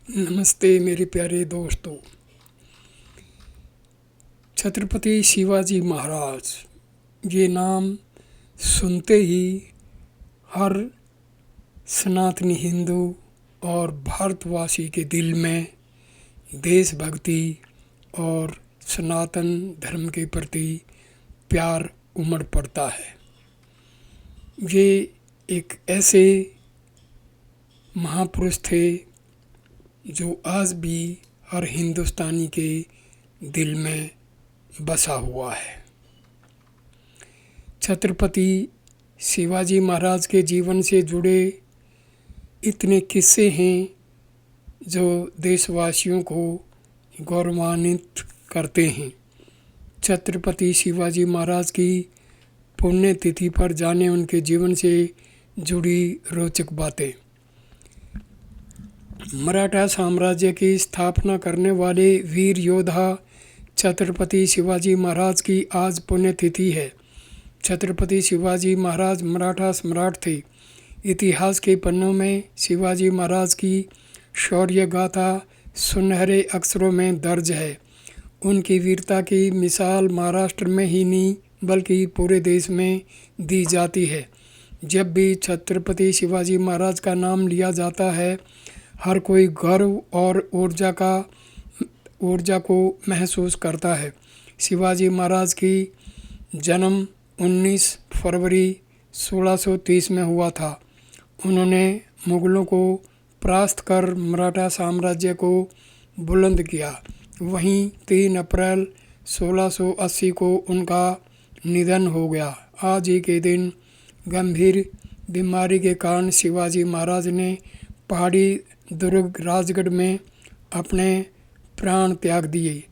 नमस्ते मेरे प्यारे दोस्तों। छत्रपति शिवाजी महाराज, ये नाम सुनते ही हर सनातनी हिंदू और भारतवासी के दिल में देशभक्ति और सनातन धर्म के प्रति प्यार उमड़ पड़ता है। ये एक ऐसे महापुरुष थे जो आज भी हर हिंदुस्तानी के दिल में बसा हुआ है। छत्रपति शिवाजी महाराज के जीवन से जुड़े इतने किस्से हैं जो देशवासियों को गौरवान्वित करते हैं। छत्रपति शिवाजी महाराज की पुण्यतिथि पर जाने उनके जीवन से जुड़ी रोचक बातें। मराठा साम्राज्य की स्थापना करने वाले वीर योद्धा छत्रपति शिवाजी महाराज की आज पुण्यतिथि है। छत्रपति शिवाजी महाराज मराठा सम्राट थे। इतिहास के पन्नों में शिवाजी महाराज की शौर्य गाथा सुनहरे अक्षरों में दर्ज है। उनकी वीरता की मिसाल महाराष्ट्र में ही नहीं बल्कि पूरे देश में दी जाती है। जब भी छत्रपति शिवाजी महाराज का नाम लिया जाता है, हर कोई गर्व और ऊर्जा को महसूस करता है। शिवाजी महाराज की जन्म 19 फरवरी 1630 में हुआ था। उन्होंने मुगलों को परास्त कर मराठा साम्राज्य को बुलंद किया। वहीं 3 अप्रैल 1680 को उनका निधन हो गया। आज ही के दिन गंभीर बीमारी के कारण शिवाजी महाराज ने पहाड़ी दुर्ग राजगढ़ में अपने प्राण त्याग दिए।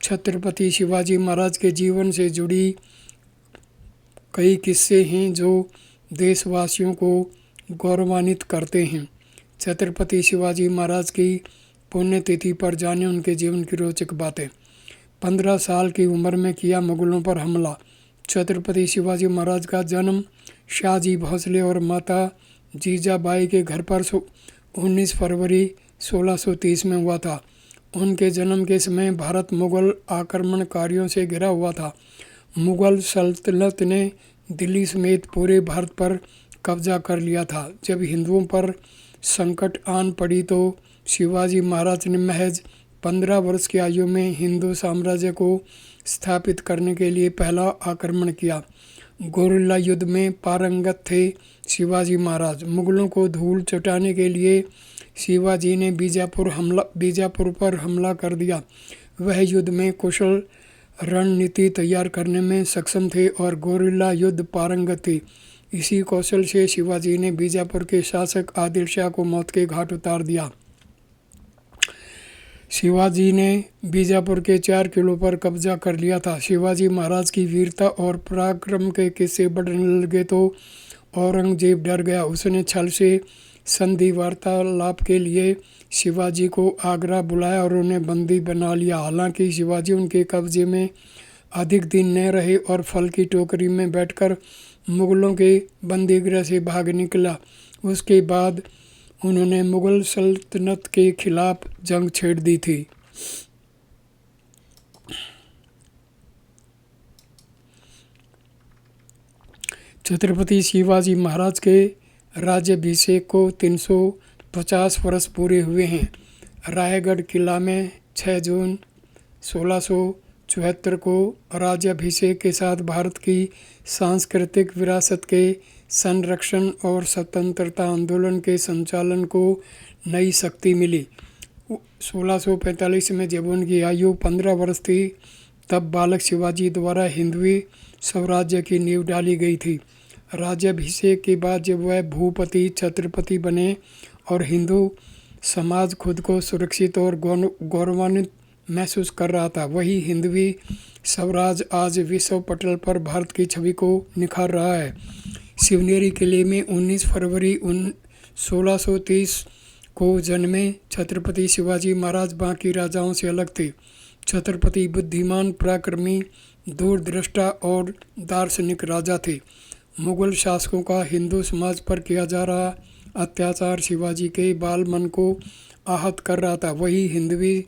छत्रपति शिवाजी महाराज के जीवन से जुड़ी कई किस्से हैं जो देशवासियों को गौरवान्वित करते हैं। छत्रपति शिवाजी महाराज की पुण्यतिथि पर जाने उनके जीवन की रोचक बातें। 15 साल की उम्र में किया मुगलों पर हमला। छत्रपति शिवाजी महाराज का जन्म शाहजी भोसले और माता जीजाबाई के घर पर 19 फरवरी 1630 में हुआ था। उनके जन्म के समय भारत मुगल आक्रमणकारियों से घिरा हुआ था। मुगल सल्तनत ने दिल्ली समेत पूरे भारत पर कब्जा कर लिया था। जब हिंदुओं पर संकट आन पड़ी तो शिवाजी महाराज ने महज 15 वर्ष की आयु में हिंदू साम्राज्य को स्थापित करने के लिए पहला आक्रमण किया। गोरिल्ला युद्ध में पारंगत थे शिवाजी महाराज। मुगलों को धूल चटाने के लिए शिवाजी ने बीजापुर पर हमला कर दिया। वह युद्ध में कुशल रणनीति तैयार करने में सक्षम थे और गोरिल्ला युद्ध पारंगत थे। इसी कौशल से शिवाजी ने बीजापुर के शासक आदिल शाह को मौत के घाट उतार दिया। शिवाजी ने बीजापुर के 4 किलों पर कब्जा कर लिया था। शिवाजी महाराज की वीरता और पराक्रम के किस्से बढ़ने लगे तो औरंगजेब डर गया। उसने छल से संधि वार्तालाप के लिए शिवाजी को आगरा बुलाया और उन्हें बंदी बना लिया। हालांकि शिवाजी उनके कब्जे में अधिक दिन न रहे और फल की टोकरी में बैठकर मुगलों के बंदीगृह से भाग निकला। उसके बाद उन्होंने मुगल सल्तनत के खिलाफ जंग छेड़ दी थी। छत्रपति शिवाजी महाराज के राज्याभिषेक को 350 वर्ष पूरे हुए हैं। रायगढ़ किला में 6 जून 1674 को राज्याभिषेक के साथ भारत की सांस्कृतिक विरासत के संरक्षण और स्वतंत्रता आंदोलन के संचालन को नई शक्ति मिली। 1645 में जब उनकी आयु 15 वर्ष थी तब बालक शिवाजी द्वारा हिंदवी स्वराज्य की नींव डाली गई थी। राज्याभिषेक के बाद जब वह भूपति छत्रपति बने और हिंदू समाज खुद को सुरक्षित और गौरवान्वित महसूस कर रहा था, वही हिंदवी स्वराज आज विश्व पटल पर भारत की छवि को निखार रहा है। शिवनेरी किले में 19 फरवरी 1630 को जन्मे छत्रपति शिवाजी महाराज बाकी राजाओं से अलग थे। छत्रपति बुद्धिमान, पराक्रमी, दूरदृष्टा और दार्शनिक राजा थे। मुगल शासकों का हिंदू समाज पर किया जा रहा अत्याचार शिवाजी के बाल मन को आहत कर रहा था। वही हिंदवी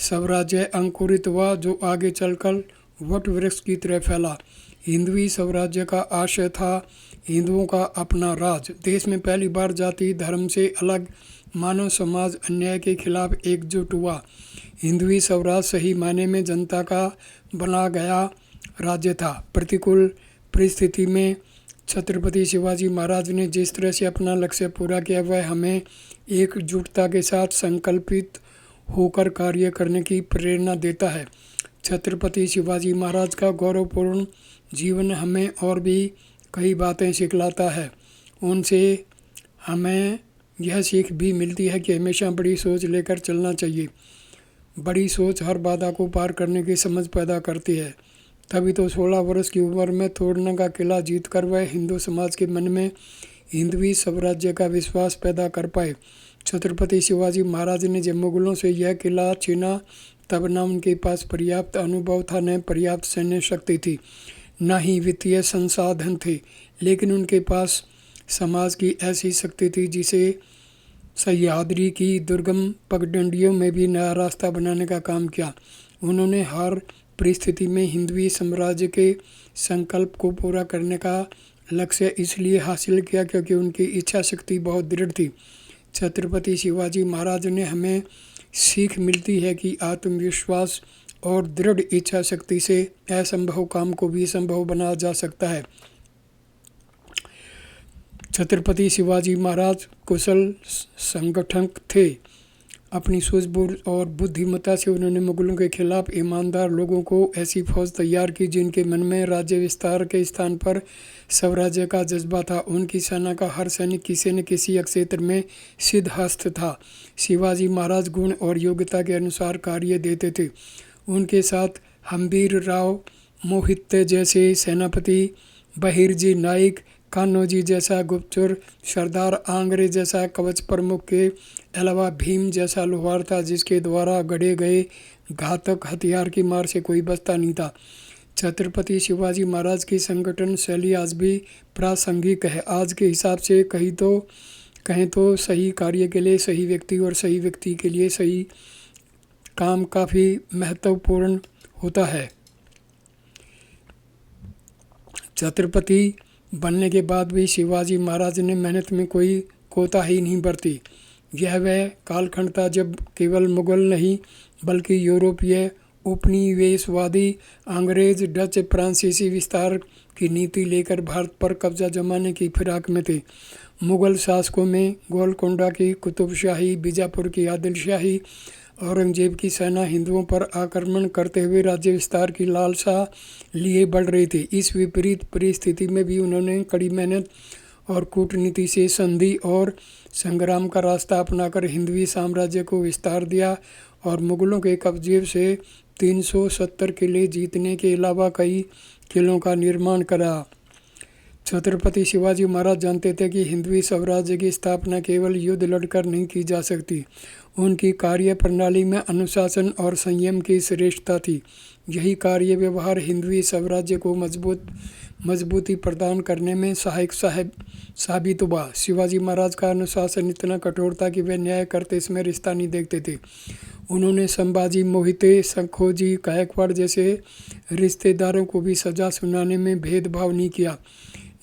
स्वराज्य अंकुरित हुआ जो आगे चलकर वट वृक्ष की तरह फैला। हिंदवी स्वराज्य का आशय था हिंदुओं का अपना राज। देश में पहली बार जाति धर्म से अलग मानव समाज अन्याय के खिलाफ एकजुट हुआ। हिंदवी स्वराज सही मायने में जनता का बना गया राज्य था। प्रतिकूल परिस्थिति में छत्रपति शिवाजी महाराज ने जिस तरह से अपना लक्ष्य पूरा किया वह हमें एकजुटता के साथ संकल्पित होकर कार्य करने की प्रेरणा देता है। छत्रपति शिवाजी महाराज का गौरवपूर्ण जीवन हमें और भी कई बातें सिखलाता है। उनसे हमें यह सीख भी मिलती है कि हमेशा बड़ी सोच लेकर चलना चाहिए। बड़ी सोच हर बाधा को पार करने की समझ पैदा करती है। तभी तो 16 वर्ष की उम्र में तोड़ने का किला जीतकर वह हिंदू समाज के मन में हिंदवी स्वराज्य का विश्वास पैदा कर पाए। छत्रपति शिवाजी महाराज ने जब मुगलों से यह किला छीना तब न उनके पास पर्याप्त अनुभव था, न पर्याप्त सैन्य शक्ति थी, न ही वित्तीय संसाधन थे, लेकिन उनके पास समाज की ऐसी शक्ति थी जिसे सह्याद्री की दुर्गम पगडंडियों में भी नया रास्ता बनाने का काम किया। उन्होंने हर परिस्थिति में हिंदवी साम्राज्य के संकल्प को पूरा करने का लक्ष्य इसलिए हासिल किया क्योंकि उनकी इच्छा शक्ति बहुत दृढ़ थी। छत्रपति शिवाजी महाराज ने हमें सीख मिलती है कि आत्मविश्वास और दृढ़ इच्छा शक्ति से असंभव काम को भी संभव बनाया जा सकता है। छत्रपति शिवाजी महाराज कुशल संगठक थे। अपनी सूझबूझ और बुद्धिमत्ता से उन्होंने मुगलों के खिलाफ ईमानदार लोगों को ऐसी फौज तैयार की जिनके मन में राज्य विस्तार के स्थान पर स्वराज्य का जज्बा था। उनकी सेना का हर सैनिक किसी न किसी क्षेत्र में सिद्धहस्त था। शिवाजी महाराज गुण और योग्यता के अनुसार कार्य देते थे। उनके साथ हम्बीर राव मोहिते जैसे सेनापति, बहिरजी नाइक, कान्होजी जैसा गुप्तचर, सरदार आंग्रे जैसा कवच प्रमुख के अलावा भीम जैसा लोहार था जिसके द्वारा गढ़े गए घातक हथियार की मार से कोई बचता नहीं था। छत्रपति शिवाजी महाराज की संगठन शैली आज भी प्रासंगिक है। आज के हिसाब से कहें तो सही कार्य के लिए सही व्यक्ति और सही व्यक्ति के लिए सही काम काफ़ी महत्वपूर्ण होता है। छत्रपति बनने के बाद भी शिवाजी महाराज ने मेहनत में कोई कोताही नहीं बरती। यह वह कालखंड था जब केवल मुगल नहीं बल्कि यूरोपीय उपनिवेशवादी अंग्रेज, डच, फ्रांसीसी विस्तार की नीति लेकर भारत पर कब्जा जमाने की फिराक में थे। मुगल शासकों में गोलकोंडा की कुतुबशाही, बीजापुर की आदिलशाही, औरंगजेब की सेना हिंदुओं पर आक्रमण करते हुए राज्य विस्तार की लालसा लिए बढ़ रही थी। इस विपरीत परिस्थिति में भी उन्होंने कड़ी मेहनत और कूटनीति से संधि और संग्राम का रास्ता अपनाकर हिंदवी साम्राज्य को विस्तार दिया और मुगलों के कब्जे से 370 किले जीतने के अलावा कई किलों का निर्माण करा। छत्रपति शिवाजी महाराज जानते थे कि हिंदवी स्वराज्य की स्थापना केवल युद्ध लड़कर नहीं की जा सकती। उनकी कार्य प्रणाली में अनुशासन और संयम की श्रेष्ठता थी। यही कार्य व्यवहार हिंदवी स्वराज्य को मजबूती प्रदान करने में सहायक साबित हुआ। शिवाजी महाराज का अनुशासन इतना कठोर था कि वे न्याय करते समय रिश्ता नहीं देखते थे। उन्होंने संभाजी, मोहिते, संखोजी, गायकवाड़ जैसे रिश्तेदारों को भी सजा सुनाने में भेदभाव नहीं किया।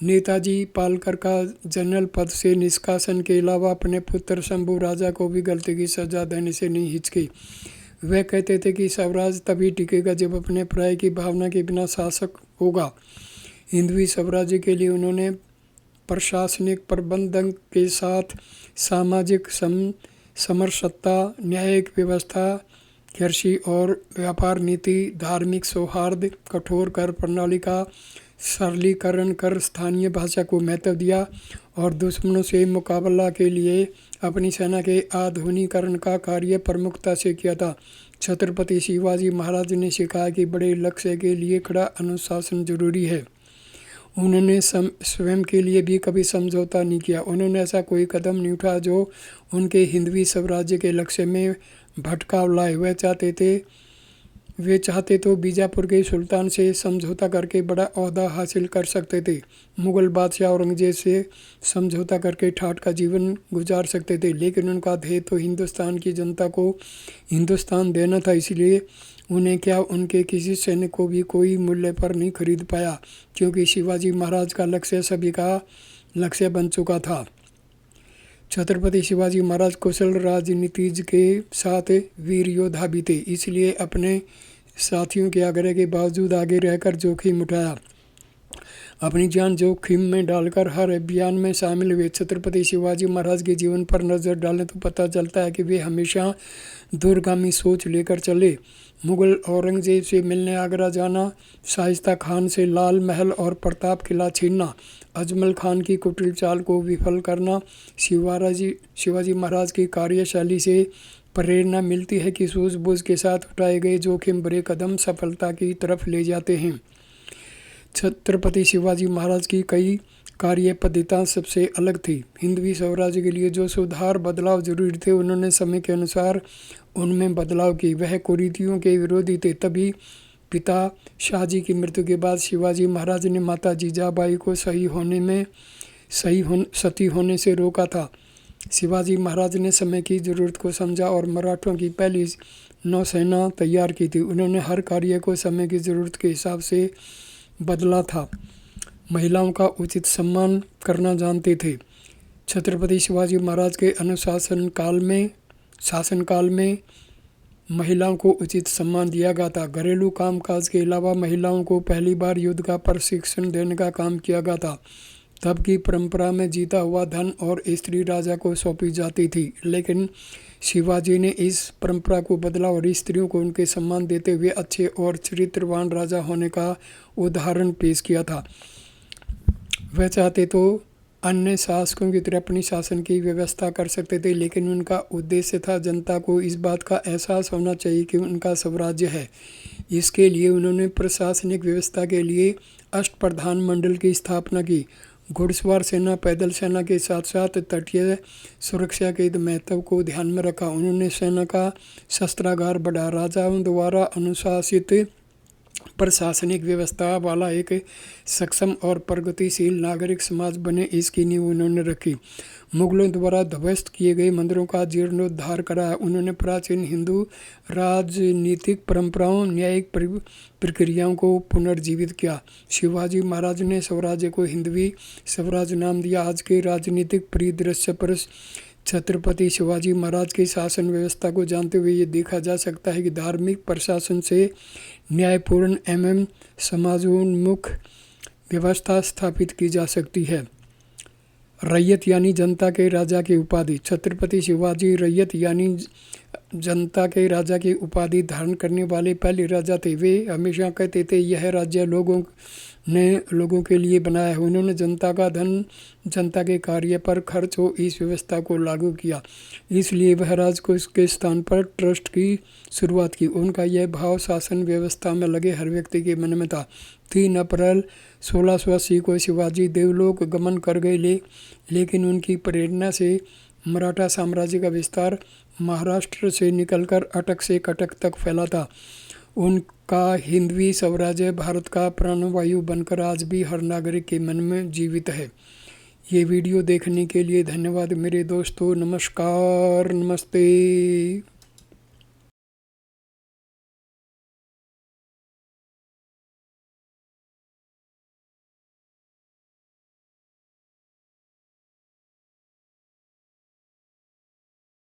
नेताजी पालकर का जनरल पद से निष्कासन के अलावा अपने पुत्र शंभू राजा को भी गलती की सजा देने से नहीं हिचकी। वह कहते थे कि स्वराज तभी टिकेगा जब अपने पर्याय की भावना के बिना शासक होगा। हिंदवी स्वराज्य के लिए उन्होंने प्रशासनिक प्रबंधन के साथ सामाजिक समरसत्ता, न्यायिक व्यवस्था, कृषि और व्यापार नीति, धार्मिक सौहार्द, कठोर कर प्रणाली का सरलीकरण कर स्थानीय भाषा को महत्व दिया और दुश्मनों से मुकाबला के लिए अपनी सेना के आधुनिकीकरण का कार्य प्रमुखता से किया था। छत्रपति शिवाजी महाराज ने सिखाया कि बड़े लक्ष्य के लिए कड़ा अनुशासन जरूरी है। उन्होंने स्वयं के लिए भी कभी समझौता नहीं किया। उन्होंने ऐसा कोई कदम नहीं उठाया जो उनके हिंदवी स्वराज्य के लक्ष्य में भटकाव लाए। वह चाहते थे वे चाहते तो बीजापुर के सुल्तान से समझौता करके बड़ा ओहदा हासिल कर सकते थे। मुग़ल बादशाह औरंगज़ेब से समझौता करके ठाठ का जीवन गुजार सकते थे, लेकिन उनका ध्येय तो हिंदुस्तान की जनता को हिंदुस्तान देना था। इसलिए उन्हें क्या उनके किसी सैनिक को भी कोई मूल्य पर नहीं खरीद पाया, क्योंकि शिवाजी महाराज का लक्ष्य सभी का लक्ष्य बन चुका था। छत्रपति शिवाजी महाराज कुशल राजनीतिज के साथ वीर योद्धा भी थे, इसलिए अपने साथियों के आग्रह के बावजूद आगे रहकर जोखिम उठाया। अपनी जान जोखिम में डालकर हर अभियान में शामिल हुए। छत्रपति शिवाजी महाराज के जीवन पर नज़र डालें तो पता चलता है कि वे हमेशा दूरगामी सोच लेकर चले। मुग़ल औरंगज़ेब से मिलने आगरा जाना, शाइस्ता खान से लाल महल और प्रताप किला छीनना, अजमल खान की कुटिल चाल को विफल करना। शिवाजी महाराज की कार्यशैली से प्रेरणा मिलती है कि सूझबूझ के साथ उठाए गए जोखिम भरे कदम सफलता की तरफ ले जाते हैं। छत्रपति शिवाजी महाराज की कई कार्य पद्धतियाँ सबसे अलग थी। हिंदवी स्वराज्य के लिए जो सुधार बदलाव जरूरी थे, उन्होंने समय के अनुसार उनमें बदलाव की। वह कुरीतियों के विरोधी थे। तभी पिता शाहजी की मृत्यु के बाद शिवाजी महाराज ने माता जीजाबाई को सती होने से रोका था। शिवाजी महाराज ने समय की ज़रूरत को समझा और मराठों की पहली नौसेना तैयार की थी। उन्होंने हर कार्य को समय की ज़रूरत के हिसाब से बदला था। महिलाओं का उचित सम्मान करना जानते थे। छत्रपति शिवाजी महाराज के शासनकाल में महिलाओं को उचित सम्मान दिया गया था। घरेलू कामकाज के अलावा महिलाओं को पहली बार युद्ध का प्रशिक्षण देने का काम किया गया था। तब की परंपरा में जीता हुआ धन और स्त्री राजा को सौंपी जाती थी, लेकिन शिवाजी ने इस परंपरा को बदला और स्त्रियों को उनके सम्मान देते हुए अच्छे और चरित्रवान राजा होने का उदाहरण पेश किया था। वह चाहते तो अन्य शासकों की तरह अपनी शासन की व्यवस्था कर सकते थे, लेकिन उनका उद्देश्य था जनता को इस बात का एहसास होना चाहिए कि उनका स्वराज्य है। इसके लिए उन्होंने प्रशासनिक व्यवस्था के लिए अष्टप्रधान मंडल की स्थापना की। घुड़सवार सेना, पैदल सेना के साथ साथ तटीय सुरक्षा के महत्व को ध्यान में रखा। उन्होंने सेना का शस्त्रागार बढ़ा। राजाओं द्वारा अनुशासित प्रशासनिक व्यवस्था वाला एक सक्षम और प्रगतिशील नागरिक समाज बने, इसकी नींव उन्होंने रखी। मुगलों द्वारा ध्वस्त किए गए मंदिरों का जीर्णोद्धार कराया। उन्होंने प्राचीन हिंदू राजनीतिक परंपराओं, न्यायिक प्रक्रियाओं को पुनर्जीवित किया। शिवाजी महाराज ने स्वराज्य को हिंदवी स्वराज नाम दिया। आज के राजनीतिक परिदृश्य पर छत्रपति शिवाजी महाराज की शासन व्यवस्था को जानते हुए ये देखा जा सकता है कि धार्मिक प्रशासन से न्यायपूर्ण एवं समाजोन्मुख व्यवस्था स्थापित की जा सकती है। रैयत यानी जनता के राजा की उपाधि। छत्रपति शिवाजी रैयत यानी जनता के राजा की उपाधि धारण करने वाले पहले राजा थे। वे हमेशा कहते थे यह राज्य लोगों के लिए बनाया है। उन्होंने जनता का धन जनता के कार्य पर खर्च हो इस व्यवस्था को लागू किया, इसलिए वह राजकोष के स्थान पर ट्रस्ट की शुरुआत की। उनका यह भाव शासन व्यवस्था में लगे हर व्यक्ति के मन में था। 3 अप्रैल 1680 को शिवाजी देवलोक गमन कर गए, लेकिन उनकी प्रेरणा से मराठा साम्राज्य का विस्तार महाराष्ट्र से निकलकर अटक से कटक तक फैला था। उनका हिंदवी स्वराज्य भारत का प्राणवायु बनकर आज भी हर नागरिक के मन में जीवित है। ये वीडियो देखने के लिए धन्यवाद मेरे दोस्तों। नमस्कार, नमस्ते।